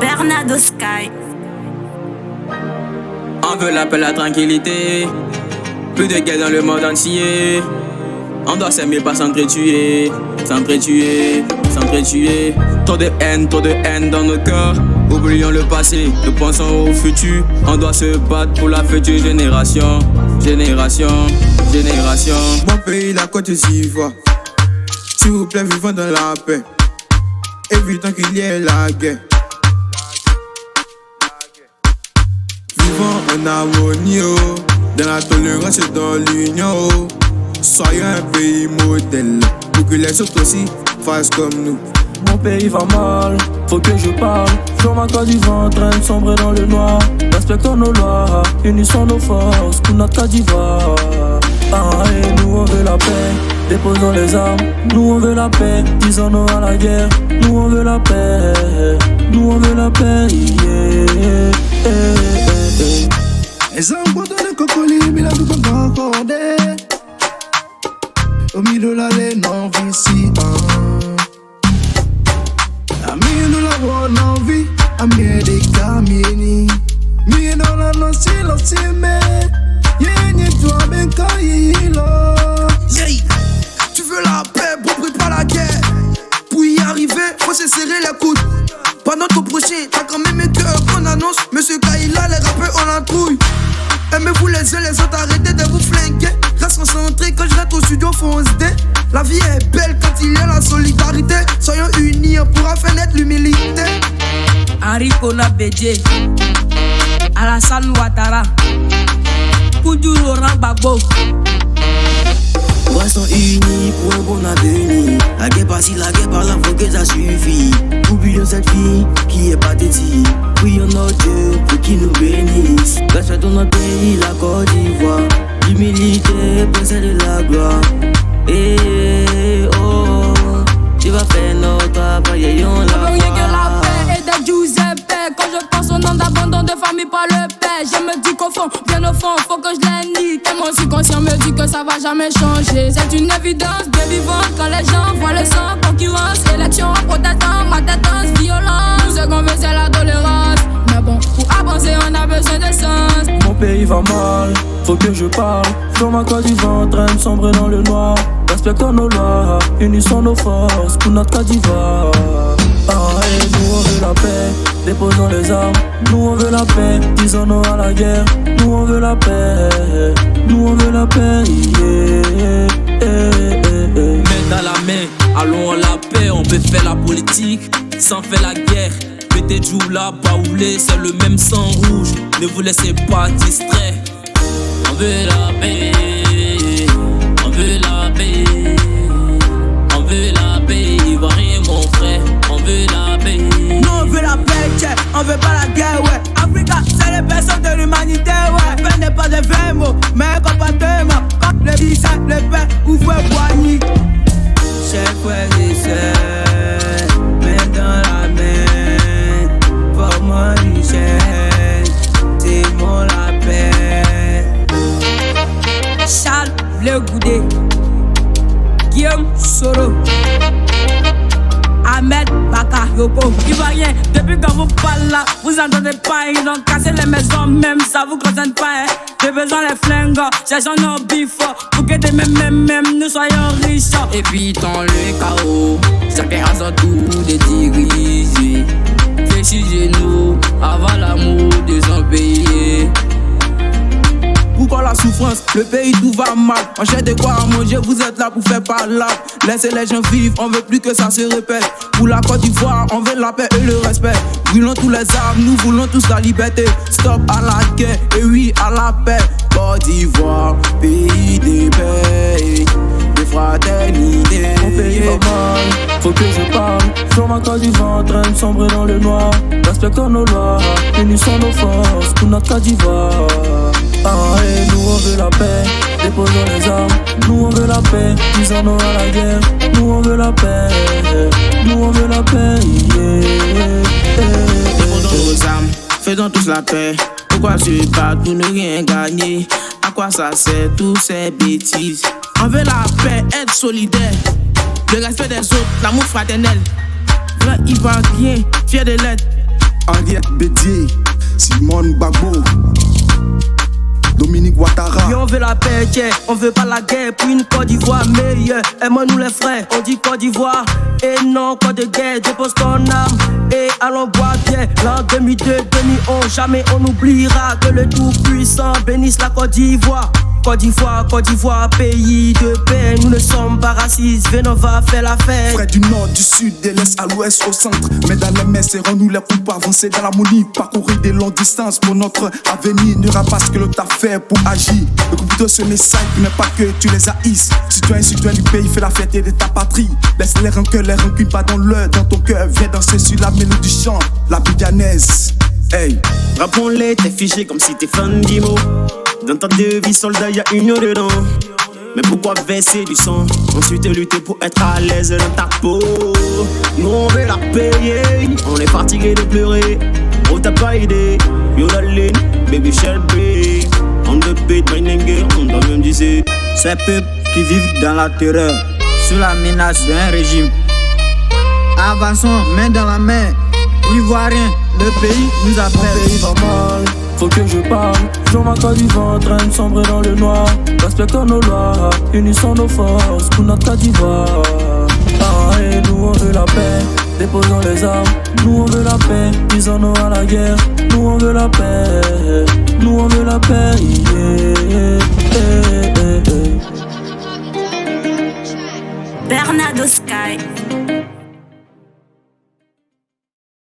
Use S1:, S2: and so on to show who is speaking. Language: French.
S1: Bernardo Sky.
S2: On veut la paix, la tranquillité. Plus de guerre dans le monde entier. On doit s'aimer, pas s'entretuer. S'entretuer, s'entretuer. Trop de haine dans nos cœurs. Oublions le passé, nous pensons au futur. On doit se battre pour la future génération. Génération, génération.
S3: Mon pays, la Côte d'Ivoire. S'il vous plaît, vivons dans la paix. Évitons qu'il y ait la guerre. Vivons en harmonie, oh, dans la tolérance et dans l'union. Oh. Soyons un pays modèle pour que les autres aussi fassent comme nous.
S4: Mon pays va mal, faut que je parle. Sur ma Côte d'Ivoire en train de sombrer dans le noir. Respectons nos lois, unissons nos forces pour notre Côte d'Ivoire. Et nous on veut la paix, déposons les armes. Nous on veut la paix, disons non à la guerre. Nous on veut la paix, nous on veut la paix.
S3: Les arbres de cocolis, mais la vie va m'accorder. Au milieu de l'allée, non, ici, Ami, nous l'avons envie, ami, des camini. Mi dans la noce, silence, mais y'a toi, ben, quand il est. Tu veux la paix, bon, prépare la guerre. Pour y arriver, faut se serrer les coudes. Pendant ton prochain, t'as quand même un cœur qu'on annonce. Monsieur Kaila, les rappeurs, on la trouille. Aimez-vous les uns les autres, arrêtez de vous flinguer. Reste concentré quand je rentre au studio, faut se dé. La vie est belle quand il y a la solidarité. Soyons unis, on pourra faire naître l'humilité.
S5: Henri Kona Bédié, Alassane Ouattara, Koudou Laurent Gbagbo.
S6: Restons unis pour un bon avenir. La guerre par-ci, la guerre par-là, faut que ça suffit. Oublions cette vie qui est pathétique. Prions notre Dieu pour qu'il nous bénisse. Respectons notre pays, la Côte d'Ivoire. L'humilité possède la gloire. Oh, tu vas faire notre travail, ayons la foi.
S5: Rien que la paix et des Giuseppe. Quand je pense au nom d'abandon de famille par le père, je me dis qu'au fond, bien au fond, faut que je les nique. Et mon subconscient me dit que ça va jamais changer. C'est une évidence de vivante quand les gens voient le sang. Concurrence, élection, protestant, ma tendance, violence. Tout ce qu'on veut c'est la tolérance. Mais bon, pour avancer on a besoin d'essence.
S4: Mon pays va mal, faut que je parle. Sur ma Côte d'Ivoire en train de sombrer dans le noir. Respectons nos lois, unissons nos forces pour notre Côte d'Ivoire. Et nous on veut la paix, déposons les armes. Nous on veut la paix, disons non à la guerre. Nous on veut la paix, nous on veut la paix.
S2: Main dans la main, allons à la paix. On peut faire la politique sans faire la guerre. Mettez Jou là, Baoulé, c'est le même sang rouge. Ne vous laissez pas distraire. On veut la paix, on veut la paix, on veut la paix. Ivoirien mon frère, on veut la paix.
S6: Nous on veut la paix, tchè, on veut pas la guerre, ouais. Africa, c'est les personnes de l'humanité, ouais. La paix n'est pas de vrais mots, mais un comportement. Quand le visage, le paix, ouvre poignée. Chers frères et sœurs, main dans la main, pour mon richesse, c'est mon la paix.
S5: Charles Bleu Goudé, Guillaume Soro, Ahmed Bakayoko. Ivoirien, depuis quand vous parlez là, vous entendez pas. Ils ont cassé les maisons, même ça vous concerne pas. J'ai besoin les flingues, cherchons nos bifs. Pour que des même, nous soyons riches.
S2: Évitons le chaos, chacun a son tour de diriger. Fléchissez-nous avant l'amour de son pays.
S3: Pourquoi la souffrance, le pays tout va mal. On cherche de quoi à manger, vous êtes là pour faire parler. Laissez les gens vivre, on veut plus que ça se répète. Pour la Côte d'Ivoire, on veut la paix et le respect. Brûlons tous les arbres, nous voulons tous la liberté. Stop à la guerre, et oui à la paix. Côte d'Ivoire, pays des paix, de fraternité.
S4: Mon pays va mal, faut que je parle. Sur ma Côte d'Ivoire en train de sombrer dans le noir. Respectons nos lois, unissons nos forces pour notre Côte d'Ivoire. Et nous on veut la paix, déposons les armes. Nous on veut la paix, disons non à la guerre. Nous on veut la paix, nous on veut la paix.
S6: Déposons nos armes, faisons tous la paix. Pourquoi se battre pour ne rien gagner? À quoi ça sert toutes ces bêtises? On veut la paix, être solidaire. le respect des autres, l'amour fraternel. Vrai Ivoirien, fier de l'être.
S3: Henriette Bédier, Simone Gbagbo, Dominique Ouattara.
S6: Oui, on veut la paix, tiens, on veut pas la guerre. Pour une Côte d'Ivoire meilleure, aimons-nous les frères. On dit Côte d'Ivoire, et non Côte de guerre. Dépose ton âme, et allons boire bien. L'an 2002, 2011, jamais on n'oubliera que le Tout-Puissant bénisse la Côte d'Ivoire. Côte d'Ivoire, Côte d'Ivoire, pays de paix. Nous ne sommes pas racistes, venez on va faire la fête.
S3: Frères du nord, du sud, de l'est à l'ouest, au centre. Mais dans les mains, serrons-nous les coups pour avancer dans l'harmonie. Parcourir des longues distances pour notre avenir. Ne rabasse que le t'a fait pour agir. Le computer ce message, mais pas que tu les haïsses. Citoyen du pays, fais la fierté de ta patrie. Laisse les rancœurs, les rancunes pas dans l'heure, dans ton cœur. Viens danser sur la mélodie du chant, la bidanaise. Hey.
S1: Rappelons-les, t'es fiché comme si t'es fan d'Imo. Dans ta devise, soldat, y'a union dedans. Mais pourquoi verser du sang? Ensuite lutter pour être à l'aise dans ta peau. Nous on veut la payer. On est fatigué de pleurer. Oh t'as pas idée. Yodaline, baby Shelby. On the beat, my nigga, on doit même dire.
S7: Ces peuples qui vivent dans la terreur, sous la menace d'un régime. Avançons main dans la main. Ivoirien, le pays nous appelle.
S4: Mon pays va mal, faut que je parle. Jean ma Côte d'Ivoire en train de sombrer dans le noir. Respectons nos lois, unissons nos forces pour notre Côte d'Ivoire. Ah, et nous on veut la paix, déposons les armes. Nous on veut la paix, disons-nous à la guerre. Nous on veut la paix, nous on veut la paix.
S8: Bernardo Sky.